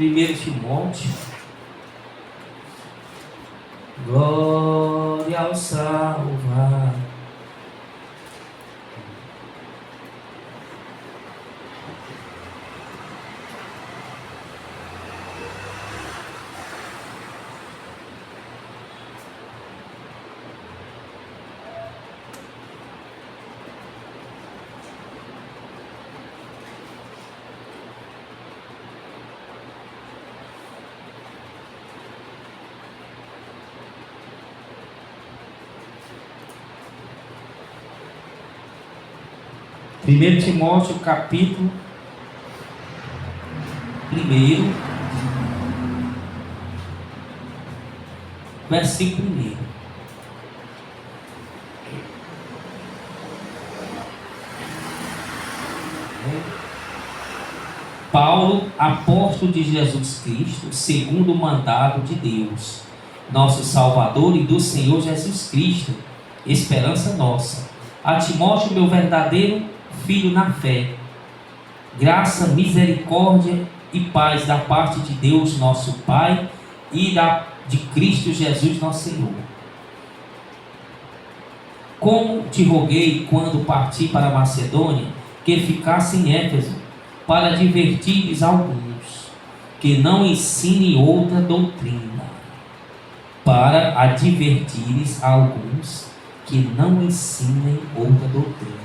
1 Timóteo. Glória ao Salvador. Primeiro Timóteo, capítulo 1, versículo 1. Paulo, apóstolo de Jesus Cristo, segundo o mandado de Deus, nosso Salvador, e do Senhor Jesus Cristo, esperança nossa. A Timóteo, meu verdadeiro filho na fé, graça, misericórdia e paz da parte de Deus nosso Pai e de Cristo Jesus nosso Senhor. Como te roguei quando parti para a Macedônia, que ficasse em Éfeso, para advertires alguns que não ensinem outra doutrina, para advertires alguns que não ensinem outra doutrina,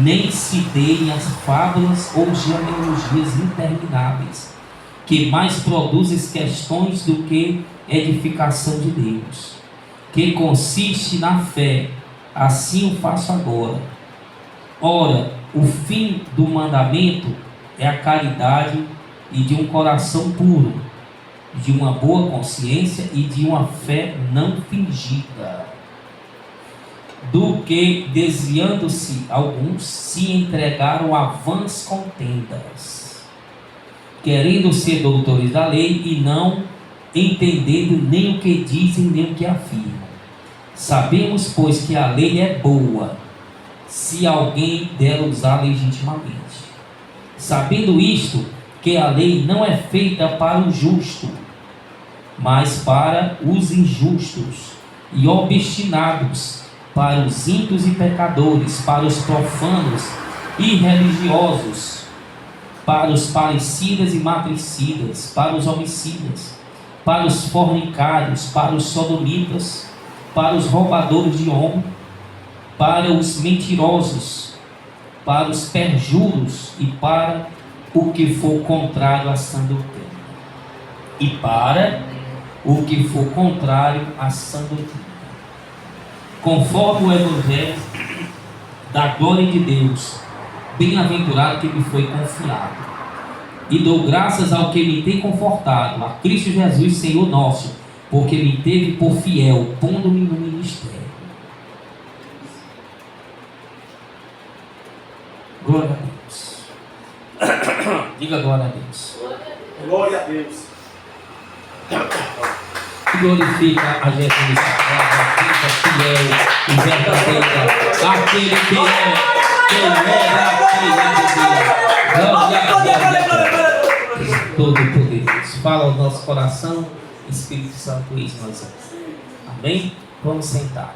nem se deem as fábulas ou genealogias intermináveis, que mais produzem questões do que edificação de Deus, que consiste na fé. Assim o faço agora. Ora, o fim do mandamento é a caridade e de um coração puro, de uma boa consciência e de uma fé não fingida, do que, desviando-se alguns, se entregaram a vãs contendas, querendo ser doutores da lei e não entendendo nem o que dizem nem o que afirmam. Sabemos, pois, que a lei é boa, se alguém der usar legitimamente. Sabendo isto, que a lei não é feita para o justo, mas para os injustos e obstinados, para os ímpios e pecadores, para os profanos e religiosos, para os parricidas e matricidas, para os homicidas, para os fornicários, para os sodomitas, para os roubadores de homem, para os mentirosos, para os perjuros e para o que for contrário à sã doutrina. E para o que for contrário à sã doutrina. Conforme o Evangelho da glória de Deus, bem-aventurado que me foi confiado. E dou graças ao que me tem confortado, a Cristo Jesus, Senhor nosso, porque me teve por fiel, pondo-me no ministério. Glória a Deus. Diga glória a Deus. Glória a Deus. Glorifica a Jesus Sagrada, fiel e verdadeira, aquele que é glória a Deus, todo poderoso. Fala ao nosso coração, Espírito Santo, isso nós. Amém? Vamos sentar.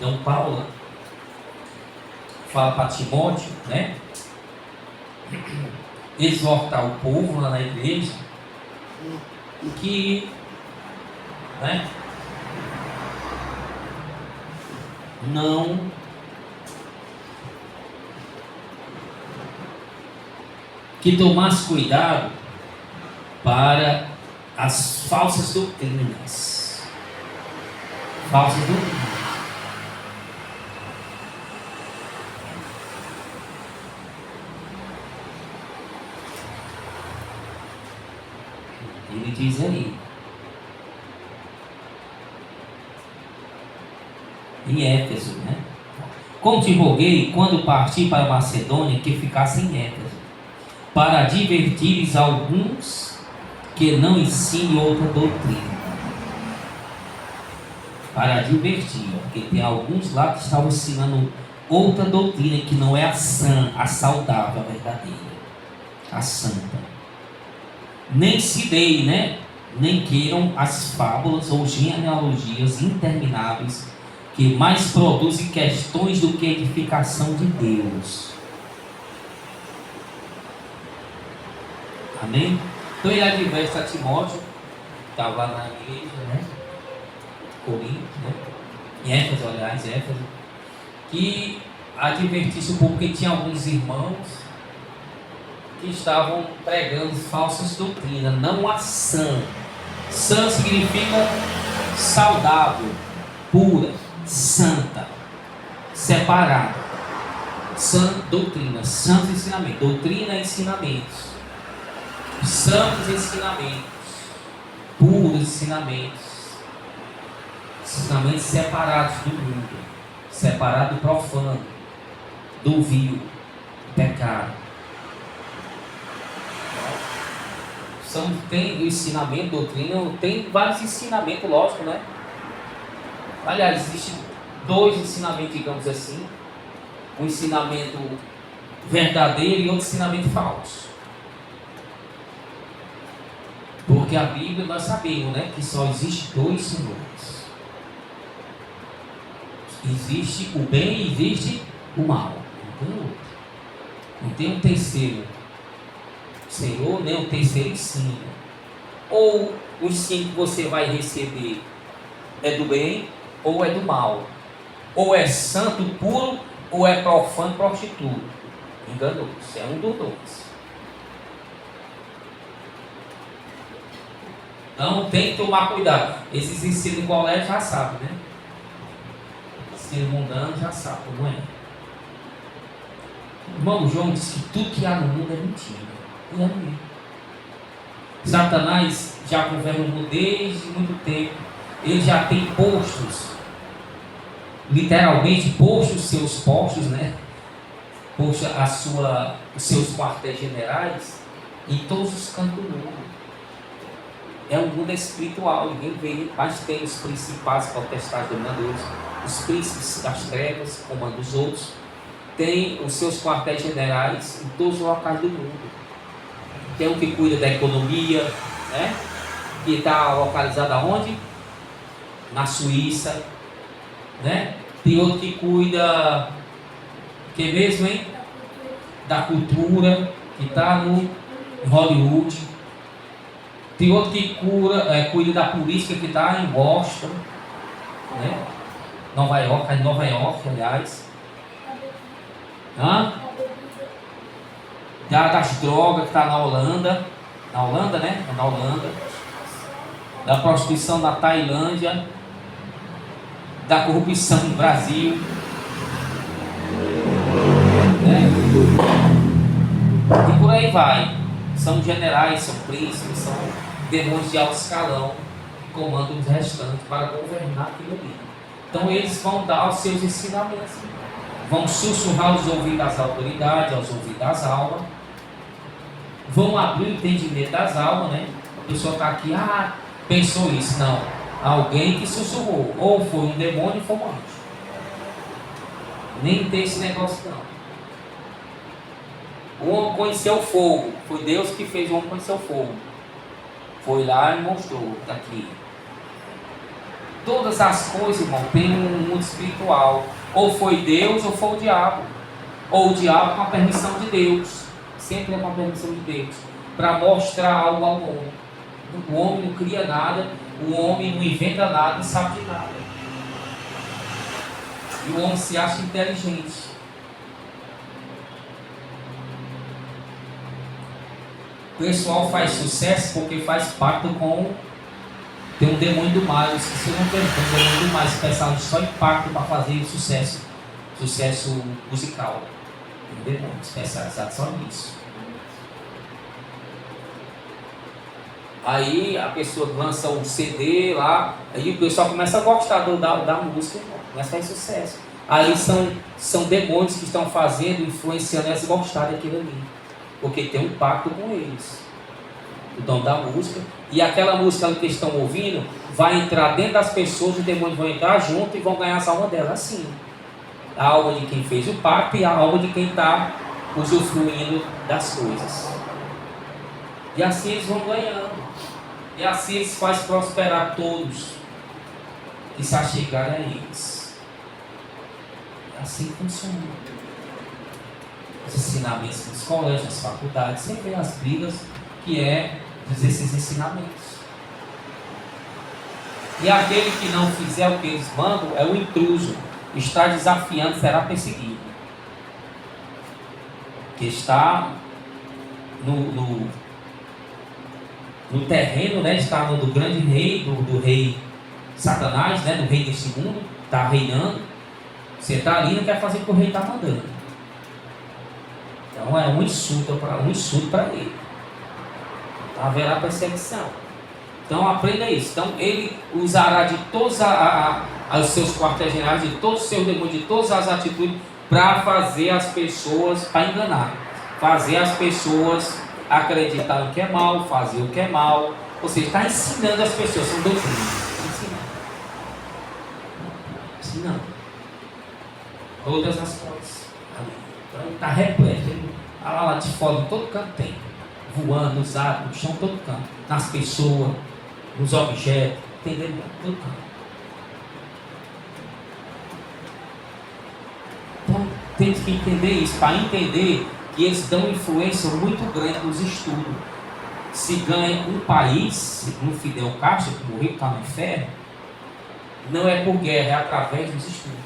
Então Paulo fala para Timóteo, né? Exortar o povo lá na igreja que, né, não que tomasse cuidado para as falsas doutrinas. Falsas doutrinas. Ele diz aí, em Éfeso, né? Como te roguei, quando parti para a Macedônia, que ficasse em Éfeso, para advertires alguns que não ensine outra doutrina. Para advertir, porque tem alguns lá que estavam ensinando outra doutrina que não é a sã, a saudável, a verdadeira, a santa. Nem se deem, né? Nem queiram as fábulas ou genealogias intermináveis que mais produzem questões do que edificação de Deus. Amém? Então ele adverte a Timóteo, que estava lá na igreja, né? Corinto, né? Em Éfeso, aliás, Éfeso, que advertisse o povo que tinha alguns irmãos que estavam pregando falsas doutrinas, não a sã. Sã significa saudável, pura, santa, separada. Sã doutrina, santos ensinamentos. Doutrina é ensinamentos. Santos ensinamentos, puros ensinamentos, ensinamentos separados do mundo, separados do profano, do vil, do pecado. Tem o ensinamento, doutrina, tem vários ensinamentos, lógico, né? Aliás, existem dois ensinamentos, digamos assim: um ensinamento verdadeiro e outro ensinamento falso. Porque a Bíblia nós sabemos, né, que só existe dois senhores. Existe o bem e existe o mal. Não tem outro. Não tem um terceiro Senhor, nem um terceiro ensino. Ou o ensino que você vai receber é do bem ou é do mal. Ou é santo puro ou é profano prostituto. Enganoso. É um dos dois. Então tem que tomar cuidado. Esses ensinos em colégio já sabem, né? Ensino mundano já sabe como é. Irmão João disse que tudo que há no mundo é mentira. E é mesmo. Satanás já governa o mundo desde muito tempo. Ele já tem postos, literalmente postos, seus postos, né? Posto os seus quartéis generais em todos os cantos do mundo. É um mundo espiritual, ninguém vê, mas tem os principais potestades dominadores, os príncipes das trevas, comandam os outros, tem os seus quartéis generais em todos os locais do mundo. Tem um que cuida da economia, né? Que está localizado aonde? Na Suíça, né? Tem outro que cuida, que mesmo, hein? Da cultura, que está no Hollywood. Tem outro que cuida da política, que está em Boston, né? Nova York, aliás. Das drogas, que está na Holanda. Na Holanda, né? Na Holanda. Da prostituição na Tailândia. Da corrupção no Brasil. Né? E por aí vai. São generais, são príncipes, são demônios de alto escalão que comandam os restantes para governar aquilo ali. Então eles vão dar os seus ensinamentos, vão sussurrar aos ouvidos das autoridades, aos ouvidos das almas, vão abrir o entendimento das almas, né? A pessoa está aqui, pensou isso. Não, alguém que sussurrou, ou foi um demônio ou foi um anjo. Nem tem esse negócio não. O homem conheceu o fogo, foi Deus que fez o homem conhecer o fogo. Foi lá e mostrou, está aqui. Todas as coisas, irmão, tem um mundo espiritual. Ou foi Deus ou foi o diabo. Ou o diabo com a permissão de Deus. Sempre é com a permissão de Deus. Para mostrar algo ao homem. O homem não cria nada, o homem não inventa nada, não sabe de nada. E o homem se acha inteligente. O pessoal faz sucesso porque faz pacto com... Tem um demônio do mal, eu esqueci o nome dele, tem um demônio do mal, esse pessoal só impacto para fazer sucesso musical. Tem um demônio especializado só nisso. Aí a pessoa lança um CD lá, aí o pessoal começa a gostar da música, começa a fazer sucesso. Aí são demônios que estão fazendo, influenciando elas a gostar daquilo ali. Porque tem um pacto com eles. o dom da música, e aquela música que estão ouvindo vai entrar dentro das pessoas, os demônios vão entrar junto e vão ganhar as almas delas assim. A alma de quem fez o pacto e a alma de quem está usufruindo das coisas. E assim eles vão ganhando. E assim eles fazem prosperar todos que se achegarem a eles. E assim funciona. Os ensinamentos nos colégios, nas faculdades, sempre as brigas que é desses ensinamentos. E aquele que não fizer o que eles mandam é o intruso. Está desafiando, será perseguido. Que está no terreno, né? Está no do grande rei, do rei Satanás, né? Do rei deste mundo, está reinando. Você está ali e não quer fazer o que o rei está mandando. Então é um insulto para ele. Então haverá perseguição. Então aprenda isso. Então ele usará de todos os seus quartéis generais, de todos os seus demônios, de todas as atitudes para fazer as pessoas, para enganar. Fazer as pessoas acreditar no que é mal, fazer o que é mal. Ou seja, está ensinando as pessoas, são doutrinas. Ensinando. Todas as coisas. Então está repleto. Lá de fora, em todo canto tem. Voando, nos árvores, no chão, todo canto. Nas pessoas, nos objetos, entendeu? Todo canto. Então temos que entender isso, para entender que eles dão influência muito grande nos estudos. Se ganha um país, segundo Fidel Castro, que morreu, está no inferno, não é por guerra, é através dos estudos.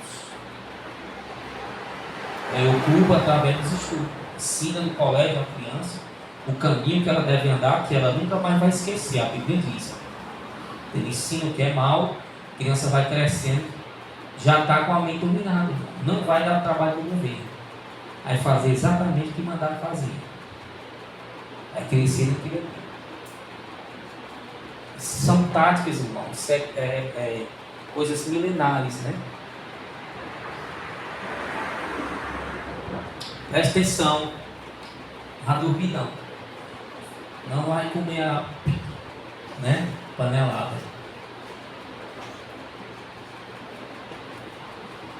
Cuba através dos estudos. Ensina no colégio a criança o caminho que ela deve andar, que ela nunca mais vai esquecer, a Bíblia diz. Ele ensina o que é mal, a criança vai crescendo, já está com a mente dominada, não vai dar trabalho do governo, vai fazer exatamente o que mandaram fazer, vai crescer naquilo ali. São táticas, irmãos, coisas milenares, né? Presta atenção, a dormir não vai comer a panelada.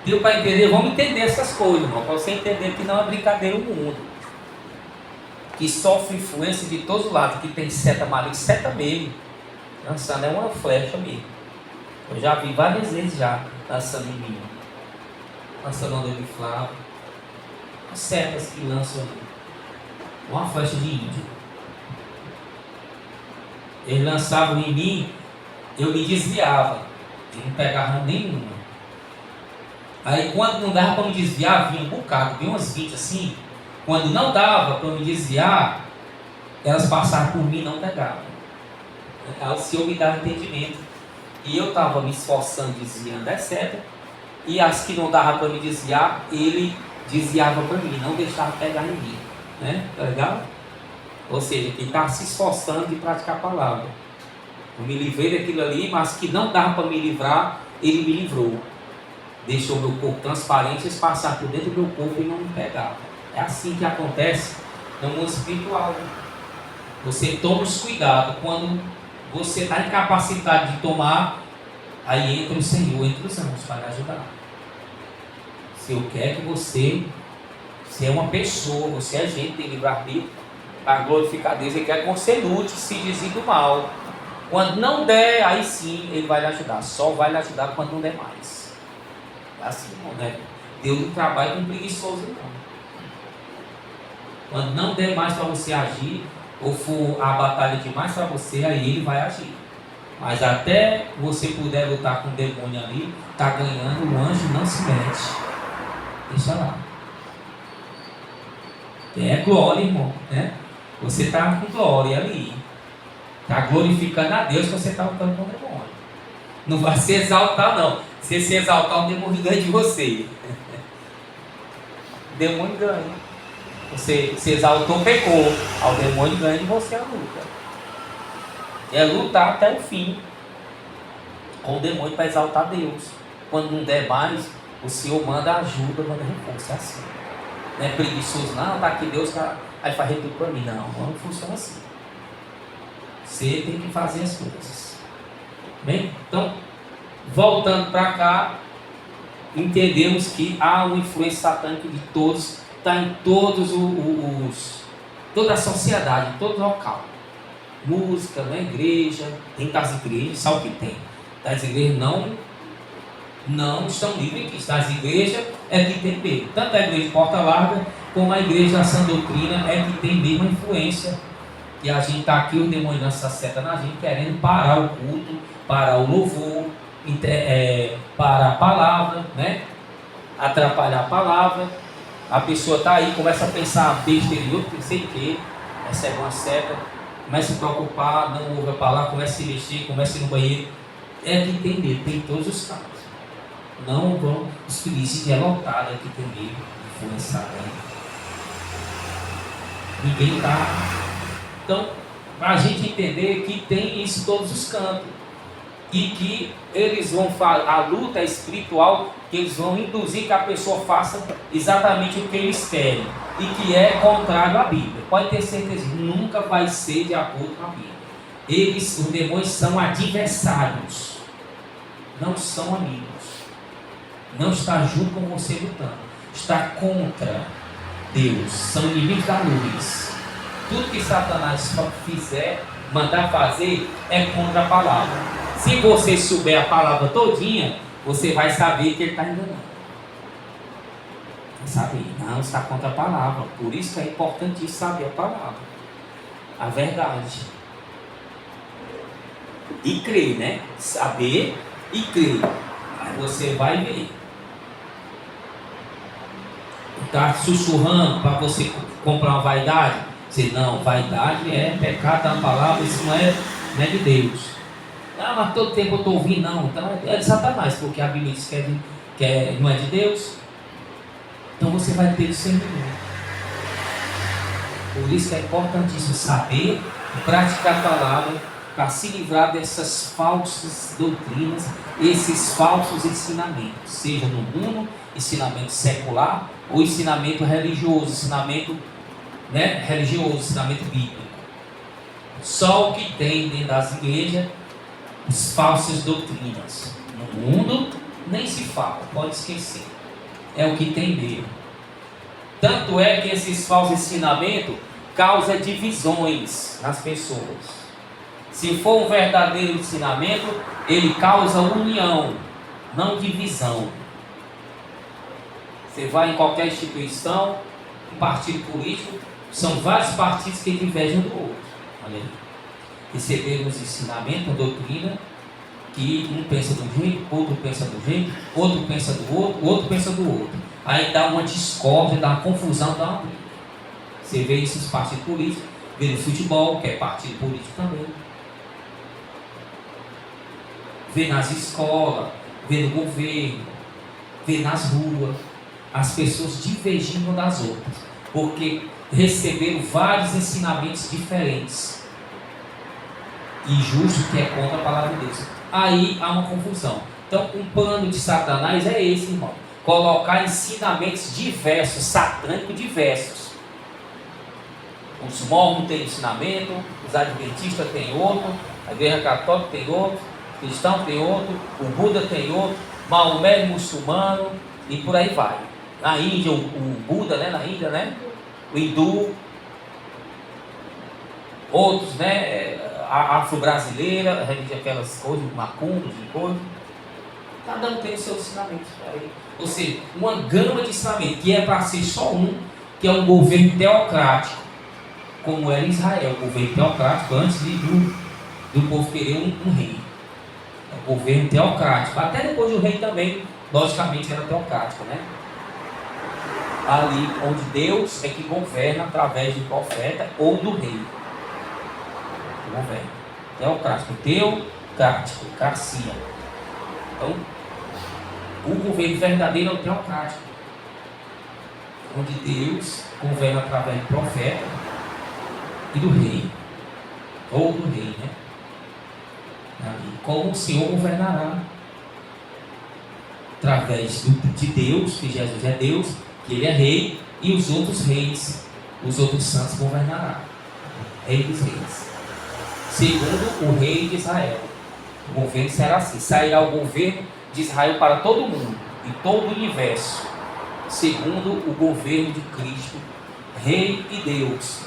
Deu para entender? Vamos entender essas coisas, irmão, para você entender que não é brincadeira o mundo, que sofre influência de todos os lados, que tem seta maligna, seta mesmo, lançando é uma flecha mesmo. Eu já vi várias vezes já lançando em mim, lançando onda de Flávio. Setas que lançam uma flecha de índio. Eles lançavam em mim, eu me desviava, eu não pegava nenhuma. Aí quando não dava para me desviar, vinha um bocado, vinha umas 20 assim. Quando não dava para me desviar, elas passavam por mim e não pegavam. Aí o Senhor me dava entendimento. E eu estava me esforçando, desviando das setas, e as que não dava para me desviar, ele desviava para mim, não deixava pegar em mim, né? Tá legal? Ou seja, quem está se esforçando de praticar a palavra. Eu me livrei daquilo ali, mas que não dava para me livrar, ele me livrou. Deixou meu corpo transparente, eles passaram por dentro do meu corpo e não me pegavam. É assim que acontece no mundo espiritual. Você toma os cuidados. Quando você está incapacitado de tomar, aí entra o Senhor, entra os anjos para lhe ajudar. Se eu quero que você é uma pessoa, você é gente, tem livre-arbítrio, para glorificar Deus, ele quer que você lute, se desvie do mal. Quando não der, aí sim ele vai lhe ajudar. Só vai lhe ajudar quando não der mais. É assim, não, né? Deus não trabalha com preguiçoso, não. Quando não der mais para você agir, ou for a batalha demais para você, aí ele vai agir. Mas até você puder lutar com o demônio ali, está ganhando, o anjo não se mete. Deixa lá. É glória, irmão, né? Você está com glória ali. Está glorificando a Deus que você está lutando com o demônio. Não vai se exaltar, não. Se se exaltar, o demônio ganha de você. O demônio ganha. Você se exaltou, pecou. O demônio ganha de você a luta. É lutar até o fim com o demônio para exaltar Deus. Quando não der mais, o Senhor manda ajuda, manda reforço. É assim. Não é preguiçoso, não, tá aqui Deus, aí faz tudo para mim. Não funciona assim. Você tem que fazer as coisas. Bem? Então, voltando para cá, entendemos que há uma influência satânica de todos, está em todos toda a sociedade, em todo local. Música, na igreja, tem das igrejas, sabe o que tem? Das igrejas não estão livres aqui. Das igrejas é que tem medo. Tanto a igreja de Porta Larga como a igreja da Sã Doutrina é que tem mesmo influência. E a gente está aqui, o demônio lança seta na gente, querendo parar o culto, parar o louvor, parar a palavra, né? Atrapalhar a palavra. A pessoa está aí, começa a pensar besteira em outro, sei o que, recebe uma seta, começa a se preocupar, não ouve a palavra, começa a se mexer, começa a ir no banheiro. É que tem medo, tem em todos os casos. Não vão os felizes de lotado aqui tem medo de influenciar, né? Ninguém está. Então, para a gente entender que tem isso em todos os cantos. E que eles vão fazer, a luta espiritual, que eles vão induzir que a pessoa faça exatamente o que eles querem. E que é contrário à Bíblia. Pode ter certeza, nunca vai ser de acordo com a Bíblia. Os demônios são adversários. Não são amigos. Não está junto com você lutando. Está contra Deus. São inimigos da luz. Tudo que Satanás fizer, mandar fazer, é contra a palavra. Se você souber a palavra todinha, você vai saber que ele está enganando. Vai saber, não, está contra a palavra. Por isso que é importante saber a palavra. A verdade. E crer, né? Saber e crer. Aí você vai ver. Está sussurrando para você comprar uma vaidade? Você, não, vaidade é pecado da palavra, isso não é de Deus. Ah, mas todo tempo eu estou ouvindo, não. Então é de Satanás, porque a Bíblia diz que não é de Deus. Então você vai ter discernimento. Por isso que é importantíssimo saber e praticar a palavra para se livrar dessas falsas doutrinas, esses falsos ensinamentos, seja no mundo, ensinamento secular ou ensinamento religioso, ensinamento ensinamento bíblico. Só o que tem dentro das igrejas, as falsas doutrinas. No mundo, nem se fala, pode esquecer. É o que tem mesmo. Tanto é que esses falsos ensinamentos causam divisões nas pessoas. Se for um verdadeiro ensinamento, ele causa união, não divisão. Você vai em qualquer instituição, um partido político, são vários partidos que divergem um do outro. Olha aí. Receberam os ensinamentos, a doutrina, que um pensa de um jeito, outro pensa do jeito, outro pensa do outro, outro pensa do outro. Aí dá uma discórdia, dá uma confusão, dá uma briga. Você vê isso nos partidos políticos, vê no futebol, que é partido político também. Vê nas escolas, vê no governo, vê nas ruas. As pessoas divergindo umas das outras, porque receberam vários ensinamentos diferentes. Injusto, que é contra a palavra de Deus. Aí há uma confusão. Então, um plano de Satanás é esse, irmão. Colocar ensinamentos diversos, satânicos diversos. Os mormons têm ensinamento, os adventistas têm outro, a igreja católica tem outro, o cristão tem outro, o Buda tem outro, Maomé muçulmano, e por aí vai. Na Índia, o Buda, né? Na Índia, né? O hindu, outros, né? A afro-brasileira, a religião, aquelas coisas, macumba, de coisa. Cada um tem os seus ensinamentos. Ou seja, uma gama de ensinamentos, que é para ser só um, que é um governo teocrático, como era Israel, o governo teocrático, antes do povo querer um rei. É o governo teocrático. Até depois do rei também, logicamente, era teocrático, né? Ali onde Deus é que governa através do profeta ou do rei. Governo teocrático, teocrático, carcia. Então, o governo verdadeiro é o teocrático, onde Deus governa através do profeta e do rei, ou do rei, né? Como o Senhor governará através de Deus, que Jesus é Deus, que Ele é rei, e os outros reis, os outros santos governará. Rei dos reis. segundo o rei de Israel. O governo será assim: sairá o governo de Israel para todo mundo e todo o universo, segundo o governo de Cristo, Rei e Deus,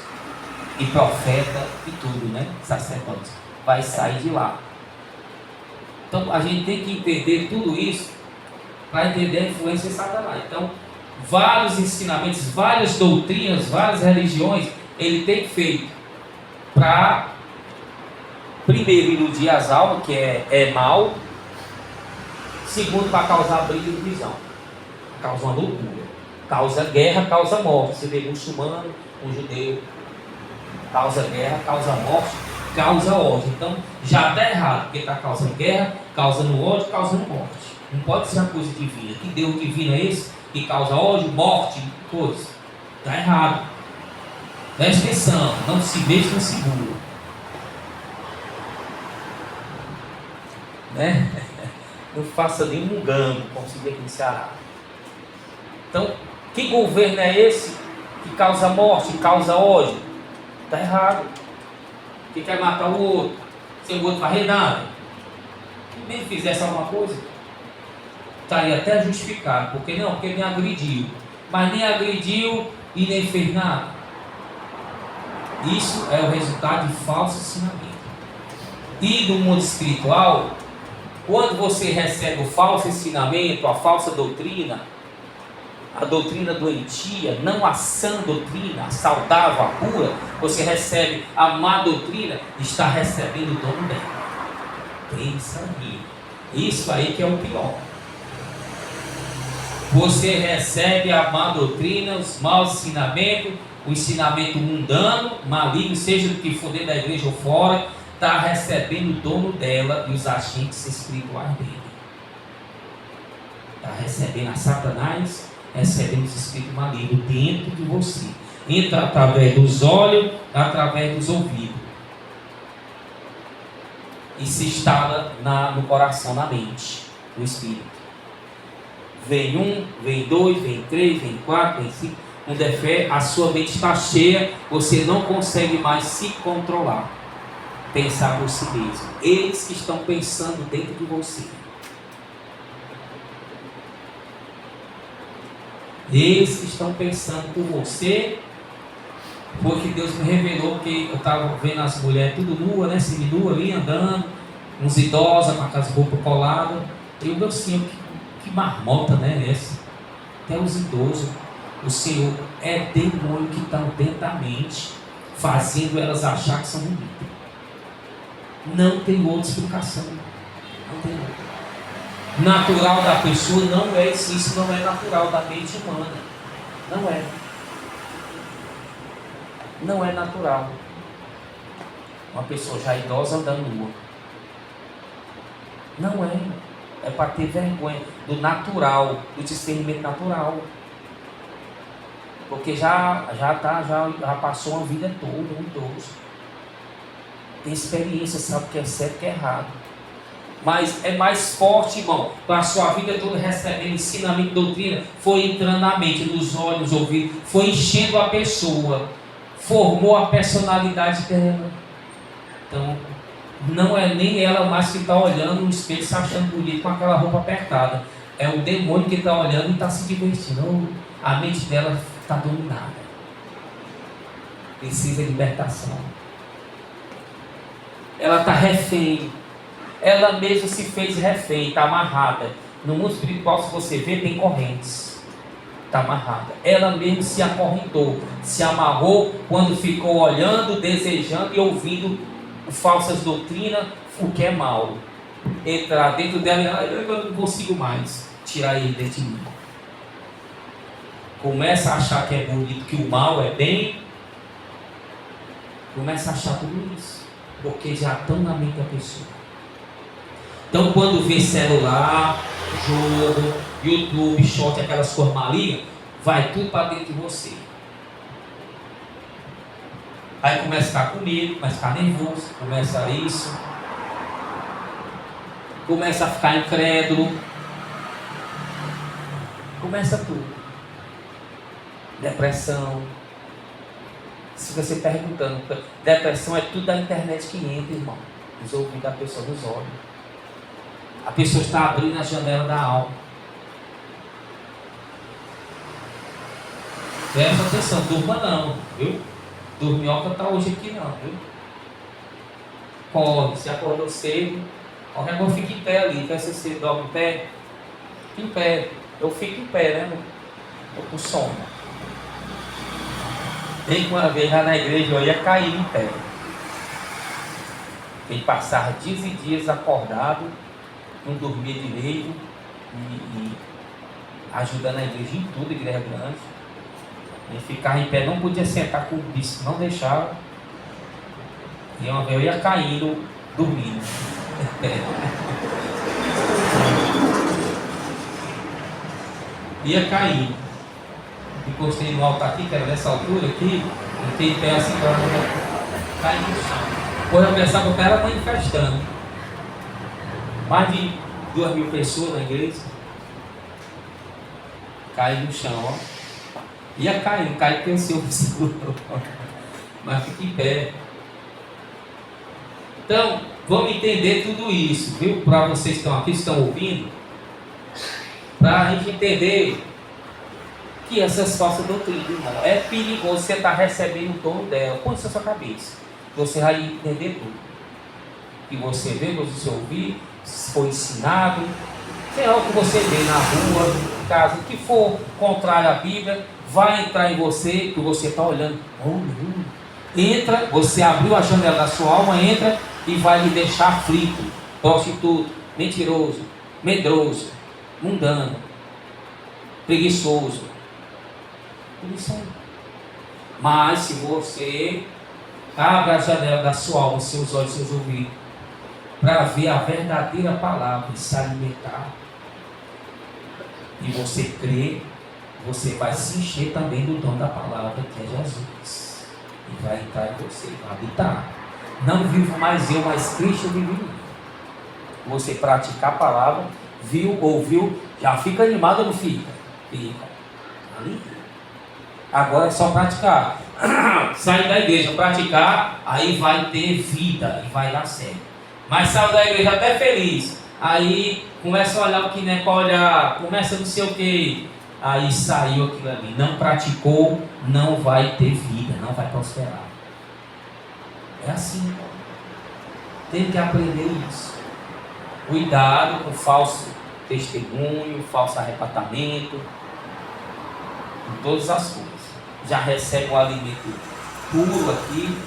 e profeta e tudo, né? Sacerdote, vai sair de lá. Então a gente tem que entender tudo isso para entender a influência de Satanás. Então, vários ensinamentos, várias doutrinas, várias religiões, ele tem feito para, primeiro, iludir as almas, que é mal. Segundo, para causar briga e divisão, causa uma loucura, causa guerra, causa morte. Você vê muçulmano, um judeu, causa guerra, causa morte, causa ódio. Então já está errado, porque está causando guerra, causando ódio, causando morte. Não pode ser uma coisa divina. Que Deus divino é esse que causa ódio, morte, coisa? Está errado. Preste atenção, não se mexa no seguro, né? Não faça nenhum gangue, como se diz aqui no Ceará. Então, que governo é esse que causa morte, que causa ódio? Está errado. Que quer matar o outro, sem o outro fazer nada. Se nem fizesse alguma coisa, estaria até justificado. Porque não? Porque me agrediu. Mas nem agrediu e nem fez nada. Isso é o resultado de falso ensinamento. E no mundo espiritual, quando você recebe o falso ensinamento, a falsa doutrina, a doutrina doentia, não a sã doutrina, a saudável, a pura, você recebe a má doutrina, está recebendo o dono dela. Pensa aí. Isso aí que é o pior. Você recebe a má doutrina, os maus ensinamentos, o ensinamento mundano, maligno, seja do que for dentro da igreja ou fora, está recebendo o dono dela e os agentes espirituais dele. Está recebendo a Satanás, recebendo os espíritos malignos dentro de você. Entra através dos olhos, através dos ouvidos. E se instala no coração, na mente, no espírito. Vem um, vem dois, vem três, vem quatro, vem cinco. Quando é fé, a sua mente está cheia, você não consegue mais se controlar. Pensar por si mesmo. Eles que estão pensando dentro de você. Eles que estão pensando por você. Foi que Deus me revelou, que eu estava vendo as mulheres tudo nua, né? Seminua ali andando, uns idosos com aquelas roupas coladas. E o meu Senhor, que marmota, né? Essa? Até os idosos. O Senhor é demônio que está dentro da mente, fazendo elas achar que são bonitas. Não tem outra explicação. Não tem outra. Natural da pessoa não é isso não é natural da mente humana. Não é. Não é natural. Uma pessoa já idosa andando nua. Não é. É para ter vergonha do natural, do discernimento natural. Porque já passou uma vida toda, um idoso. Tem experiência, sabe o que é certo e o que é errado. Mas é mais forte, irmão, para a sua vida toda recebendo ensinamento, doutrina, foi entrando na mente, nos olhos, nos ouvidos, foi enchendo a pessoa, formou a personalidade dela. Então, não é nem ela mais que está olhando no espelho, se achando bonito com aquela roupa apertada. É o demônio que está olhando e está se divertindo. A mente dela está dominada. Precisa de libertação. Ela está refém. Ela mesma se fez refém, está amarrada. No mundo espiritual, se você vê, tem correntes. Está amarrada. Ela mesma se acorrentou, se amarrou quando ficou olhando, desejando e ouvindo falsas doutrinas, o que é mal. Entrar dentro dela e eu não consigo mais tirar ele dentro de mim. Começa a achar que é bonito, que o mal é bem. Começa a achar tudo isso. Porque já estão na mente da pessoa. Então, quando vê celular, jogo, YouTube, short, aquelas coisas malignas, vai tudo para dentro de você. Aí começa a ficar com medo, começa a ficar nervoso, começa isso, começa a ficar incrédulo, começa tudo. Depressão, Se você perguntando, depressão é tudo da internet que entra, irmão. Nos ouvidos da pessoa, nos olhos. A pessoa está abrindo a janela da alma. Presta atenção, durma não, viu? Dorminhoca está hoje aqui não, viu? Corre, se acordou cedo, qualquer coisa fica em pé ali. Quer se você dorme em pé? Fica em pé. Eu fico em pé, né? Eu com sono. Tem uma vez lá na igreja eu ia cair em pé. Ele passava dias e dias acordado, não dormia direito e ajudando a igreja em tudo, igreja grande. Ele ficava em pé, não podia sentar com o bispo, não deixava. E uma vez eu ia caindo, dormindo. Ia caindo. Encostei no altar aqui, que era nessa altura aqui, e tem pé assim, cai no chão. Depois eu pensava que ela manifestando. Mais de 2.000 pessoas na igreja. Cai no chão, ó. Ia cair, não cai porque o Senhor segurou. Mas fica em pé. Então, vamos entender tudo isso, viu? Para vocês que estão aqui, estão ouvindo. Para a gente entender que essas falsas doutrinas, irmão, é perigoso você estar recebendo o tom dela. Põe isso na sua cabeça. Você vai entender tudo. Que você vê, você ouvir, se for ensinado, se é algo que você vê na rua, em casa, o que for contrário à Bíblia, vai entrar em você, que você está olhando. Entra, você abriu a janela da sua alma, entra e vai lhe deixar aflito, prostituto, mentiroso, medroso, mundano, preguiçoso. Tudo isso aí. Mas se você abre a janela da sua alma, seus olhos, seus ouvidos, para ver a verdadeira palavra e se alimentar, e você crê, você vai se encher também do dom da palavra, que é Jesus, e vai entrar em você, vai habitar. Não vivo mais eu, mas Cristo vive em mim. Você praticar a palavra, viu, ouviu, já fica animado ou não fica? Fica. Ali. Agora é só praticar. Sair da igreja, praticar, aí vai ter vida e vai dar certo. Mas saiu da igreja até feliz, aí começa a olhar o que não é para olhar, começa não sei o que, aí saiu aquilo ali, não praticou, não vai ter vida, não vai prosperar. É assim, tem que aprender isso. Cuidado com falso testemunho, falso arrebatamento, em todas as coisas. Já recebe um alimento puro aqui,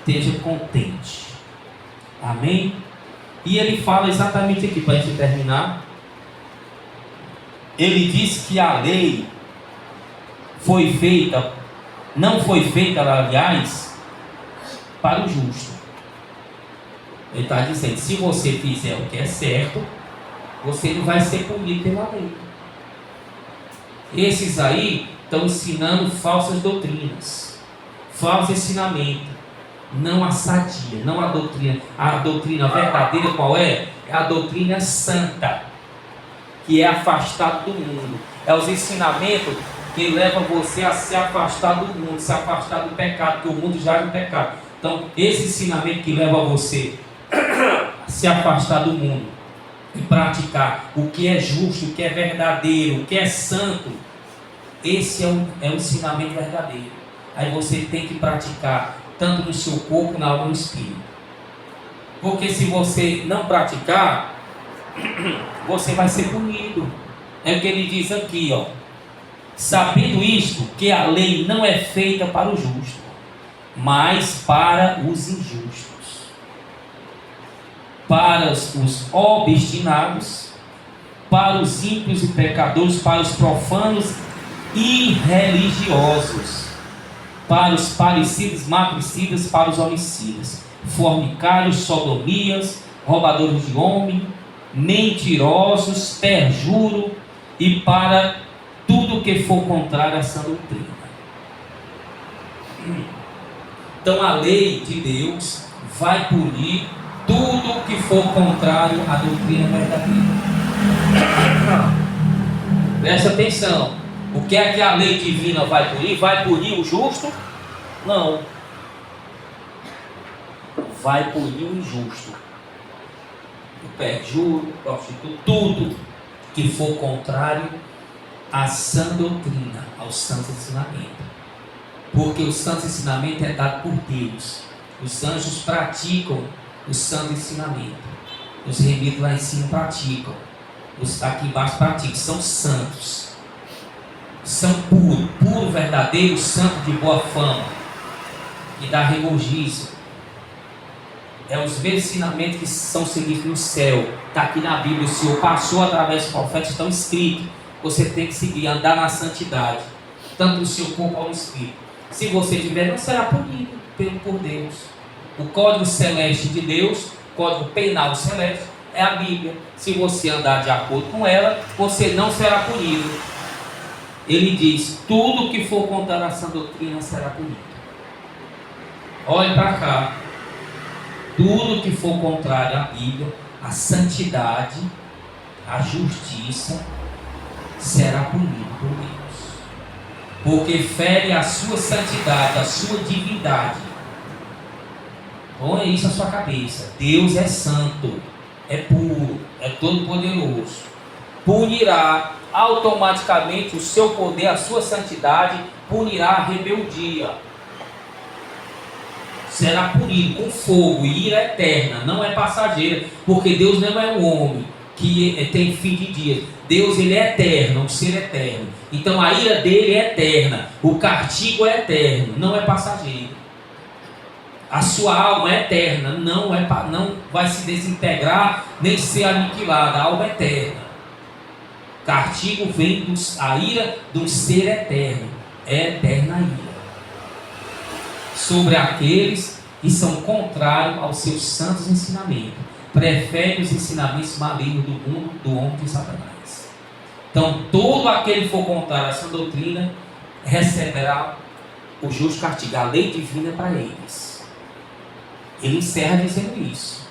esteja contente. Amém? E ele fala exatamente aqui, para a gente terminar. Ele diz que a lei foi feita, não foi feita, aliás, para o justo. Ele está dizendo, se você fizer o que é certo, você não vai ser punido pela lei. Esses aí estão ensinando falsas doutrinas, falso ensinamento. Não a sadia, não a doutrina. A doutrina verdadeira qual é? É a doutrina santa, que é afastado do mundo. É os ensinamentos que levam você a se afastar do mundo, se afastar do pecado, porque o mundo já é um pecado. Então, esse ensinamento que leva você a se afastar do mundo e praticar o que é justo, o que é verdadeiro, o que é santo, esse é o ensinamento verdadeiro. Aí você tem que praticar tanto no seu corpo, na alma e no espírito. Porque se você não praticar, você vai ser punido. É o que ele diz aqui, ó. Sabendo isto, que a lei não é feita para o justo, mas para os injustos, para os obstinados, para os ímpios e pecadores, para os profanos e religiosos, para os parricidas, matricidas, para os homicidas, fornicários, sodomias, roubadores de homem, mentirosos, perjuro, e para tudo que for contrário a essa doutrina. Então a lei de Deus vai punir tudo que for contrário à doutrina verdadeira. Presta atenção. O que é que a lei divina vai punir? Vai punir o justo? Não. Vai punir o injusto. O perjuro, o prostituto, tudo que for contrário à sã doutrina, ao santo ensinamento. Porque o santo ensinamento é dado por Deus. Os anjos praticam o santo ensinamento. Os remidos lá em cima praticam. Os aqui embaixo praticam. São santos. São puros. Puro, verdadeiro, santo de boa fama. E dá regozijo. É os mesmos ensinamentos que são seguidos no céu. Está aqui na Bíblia. O Senhor passou através dos profetas. Estão escritos. Você tem que seguir, andar na santidade. Tanto no seu corpo como no espírito. Se você tiver, não será punido por Deus. O código celeste de Deus, o código penal celeste, é a Bíblia. Se você andar de acordo com ela, você não será punido. Ele diz: tudo que for contra a sã doutrina será punido. Olhe para cá. Tudo que for contrário à Bíblia, à santidade, à justiça, será punido por Deus. Porque fere a sua santidade, a sua divindade. Põe isso na sua cabeça. Deus é santo, é puro, é todo poderoso. Punirá automaticamente o seu poder, a sua santidade, punirá a rebeldia. Será punido com fogo e ira eterna, não é passageira, porque Deus não é um homem que tem fim de dias. Deus, ele é eterno, um ser eterno. Então a ira dele é eterna, o castigo é eterno, não é passageiro. A sua alma é eterna, não vai se desintegrar nem ser aniquilada. A alma é eterna. Castigo vem a ira do ser eterno, é eterna a ira sobre aqueles que são contrários aos seus santos ensinamentos, preferem os ensinamentos malignos do mundo, do homem de Satanás. Então, todo aquele que for contrário a essa doutrina receberá o justo castigo. A lei divina é para eles. Ele encerra dizendo isso.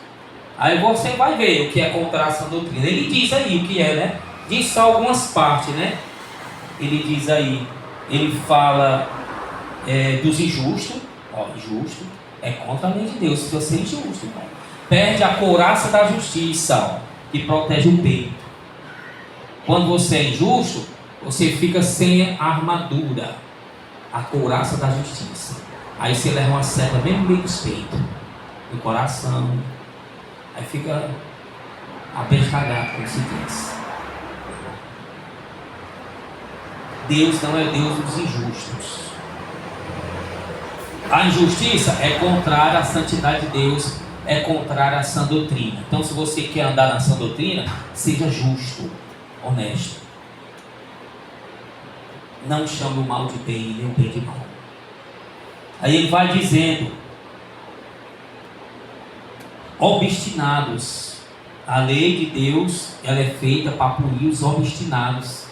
Aí você vai ver o que é contrário a essa doutrina. Ele diz aí o que é, né? Diz só algumas partes, né? Ele diz aí, ele fala dos injustos. Justo é contra a lei de Deus. Se você é injusto, irmão, perde a couraça da justiça, que protege o peito. Quando você é injusto, você fica sem a armadura, a couraça da justiça. Aí você leva uma seta bem no meio dos peitos, no coração. Aí fica abestalhado, como se diz. Deus não é Deus dos injustos. A injustiça é contrária à santidade de Deus, é contrária à sã doutrina. Então, se você quer andar na sã doutrina, seja justo, honesto. Não chame o mal de bem, nem o bem de mal. Aí ele vai dizendo: obstinados. A lei de Deus, ela é feita para punir os obstinados,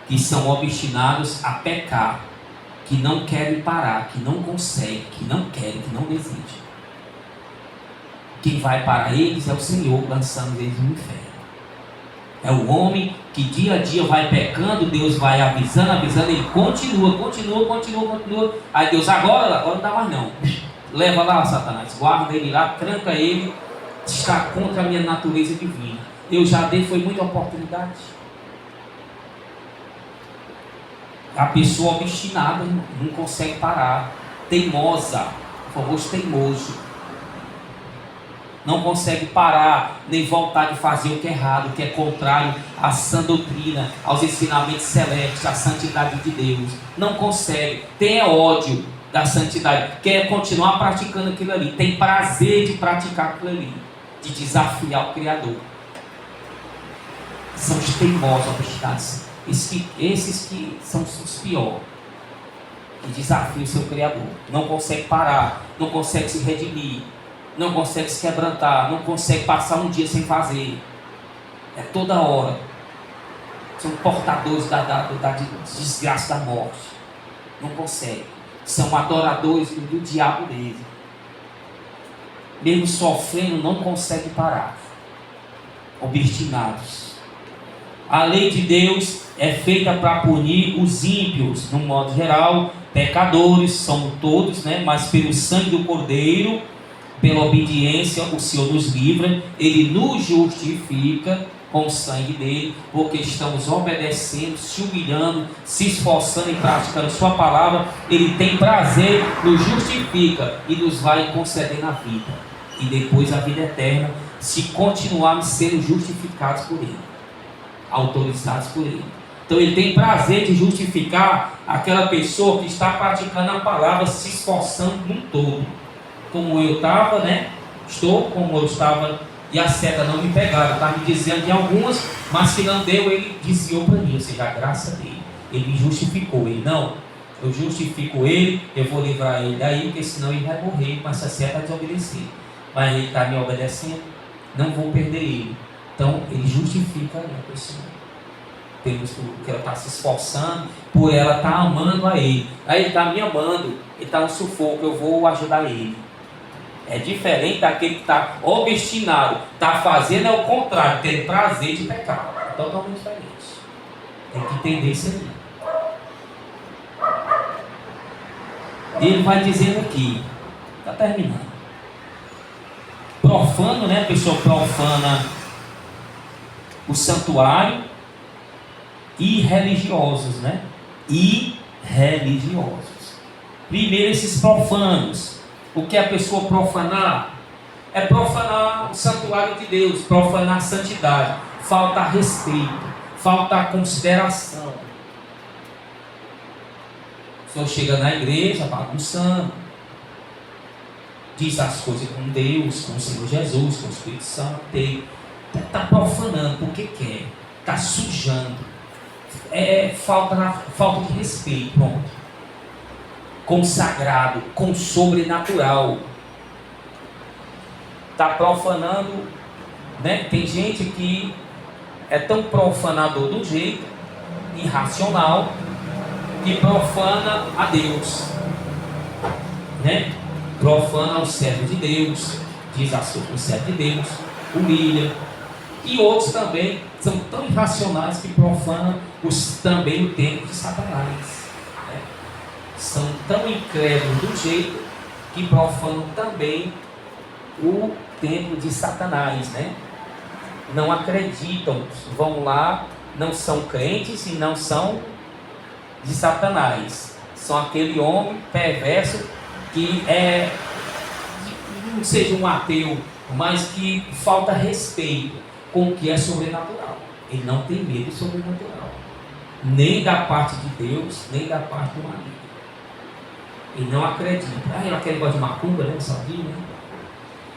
que são obstinados a pecar, que não querem parar, que não conseguem, que não querem, que não desejam. Quem vai para eles é o Senhor, lançando eles no inferno. É o homem que dia a dia vai pecando, Deus vai avisando, ele continua. Aí Deus, agora não dá mais não. Leva lá, Satanás, guarda ele lá, tranca ele, está contra a minha natureza divina. Eu já dei, foi muita oportunidade. A pessoa obstinada não consegue parar, teimosa, famoso teimoso, não consegue parar, nem voltar de fazer o que é errado, o que é contrário à sã doutrina, aos ensinamentos celestes, à santidade de Deus. Não consegue, tem ódio da santidade, quer continuar praticando aquilo ali, tem prazer de praticar aquilo ali, de desafiar o Criador. São os teimosos, obstinados. Esses que são os piores, que desafiam o seu Criador, não consegue parar, não consegue se redimir, não consegue se quebrantar, não consegue passar um dia sem fazer, é toda hora, são portadores da desgraça da morte, não consegue, são adoradores do diabo dele, mesmo sofrendo, não consegue parar, obstinados. A lei de Deus é feita para punir os ímpios, no modo geral, pecadores, somos todos, né? Mas pelo sangue do Cordeiro, pela obediência, o Senhor nos livra, Ele nos justifica com o sangue dele, porque estamos obedecendo, se humilhando, se esforçando e praticando sua palavra. Ele tem prazer, nos justifica e nos vai conceder a vida, e depois a vida eterna, se continuarmos sendo justificados por Ele, autorizados por Ele. Então Ele tem prazer de justificar aquela pessoa que está praticando a palavra, se esforçando num todo, como eu estava, né? Estou como eu estava, e a seta não me pegaram, estava me dizendo de algumas, mas que não deu, Ele desviou para mim, ou seja, a graça dele, Ele me justificou. Ele não, eu justifico ele, eu vou livrar ele daí, porque senão ele vai morrer com essa seta desobedecer. Mas ele está me obedecendo, não vou perder ele. Então Ele justifica a pessoa, porque ela está se esforçando, por ela estar amando a Ele. Aí Ele está me amando, Ele está no sufoco, eu vou ajudar Ele. É diferente daquele que está obstinado, está fazendo é o contrário, tendo prazer de pecar. É totalmente diferente. Tem que entender isso aí. E ele vai dizendo aqui, está terminando. Profano, né? A pessoa profana o santuário. Irreligiosos, né? Irreligiosos. Primeiro, esses profanos. O que é a pessoa profanar? É profanar o santuário de Deus, profanar a santidade. Falta respeito, falta consideração. O senhor chega na igreja bagunçando, diz as coisas com Deus, com o Senhor Jesus, com o Espírito Santo. Está profanando porque quer, está sujando. Falta de respeito, pronto. Consagrado, com sobrenatural. Está profanando, né? Tem gente que é tão profanador do jeito irracional que profana a Deus, né? Profana o servo de Deus, diz a sua o servo de Deus, humilha. E outros também são tão irracionais que profanam também o templo de Satanás. São tão incrédulos do jeito que profanam também o templo de Satanás, né? Não acreditam, vão lá, não são crentes e não são de Satanás. São aquele homem perverso que não seja um ateu, mas que falta respeito com o que é sobrenatural. Ele não tem medo sobrenatural, nem da parte de Deus, nem da parte do marido. Ele não acredita. Ele aquele negócio de macumba, né? Sabia, né?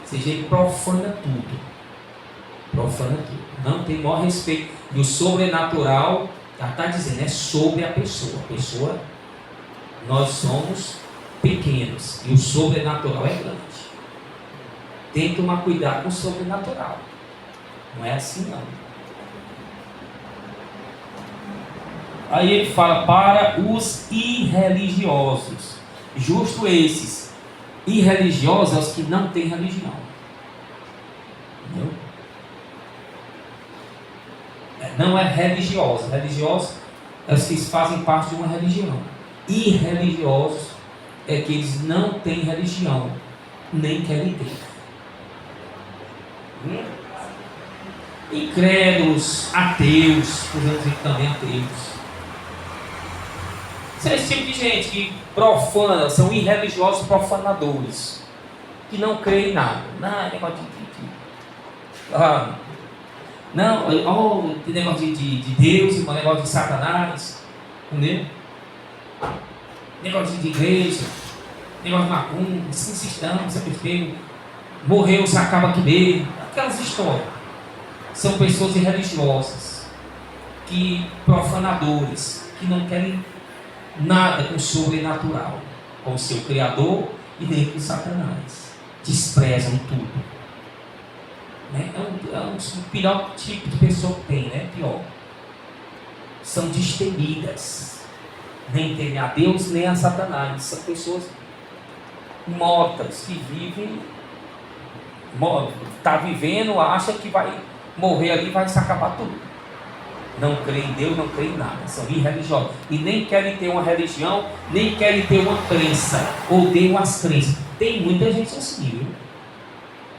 Ou seja, ele profana tudo. Profana tudo. Não tem maior respeito. E o sobrenatural, já está dizendo, é sobre a pessoa. A pessoa, nós somos pequenos. E o sobrenatural é grande. Tem que tomar cuidado com o sobrenatural. Não é assim, não. Aí ele fala para os irreligiosos. Justo esses. Irreligiosos é os que não têm religião. Entendeu? Não é religioso. Religiosos é os que fazem parte de uma religião. Irreligiosos é que eles não têm religião, nem querem ter. Incrédulos, ateus, podemos dizer também ateus. São esse tipo de gente que profana, são irreligiosos profanadores, que não creem em nada. Não, negócio tem negócio de Deus, negócio de Satanás, entendeu? Negócio de igreja, negócio de macumba, insistamos, sempre feio, morreu, se acaba aqui dele, aquelas histórias. São pessoas irreligiosas, que profanadores, que não querem nada com o sobrenatural, com o seu Criador e nem com Satanás. Desprezam tudo. Né? O pior tipo de pessoa que tem, né? Pior. São destemidas. Nem temem a Deus, nem a Satanás. São pessoas mortas, que vivem, está vivendo, acha que vai morrer ali, vai se acabar tudo. Não creem em Deus, não creem em nada. São irreligiosos. E nem querem ter uma religião, nem querem ter uma crença. Odeiam as crenças. Tem muita gente assim, viu?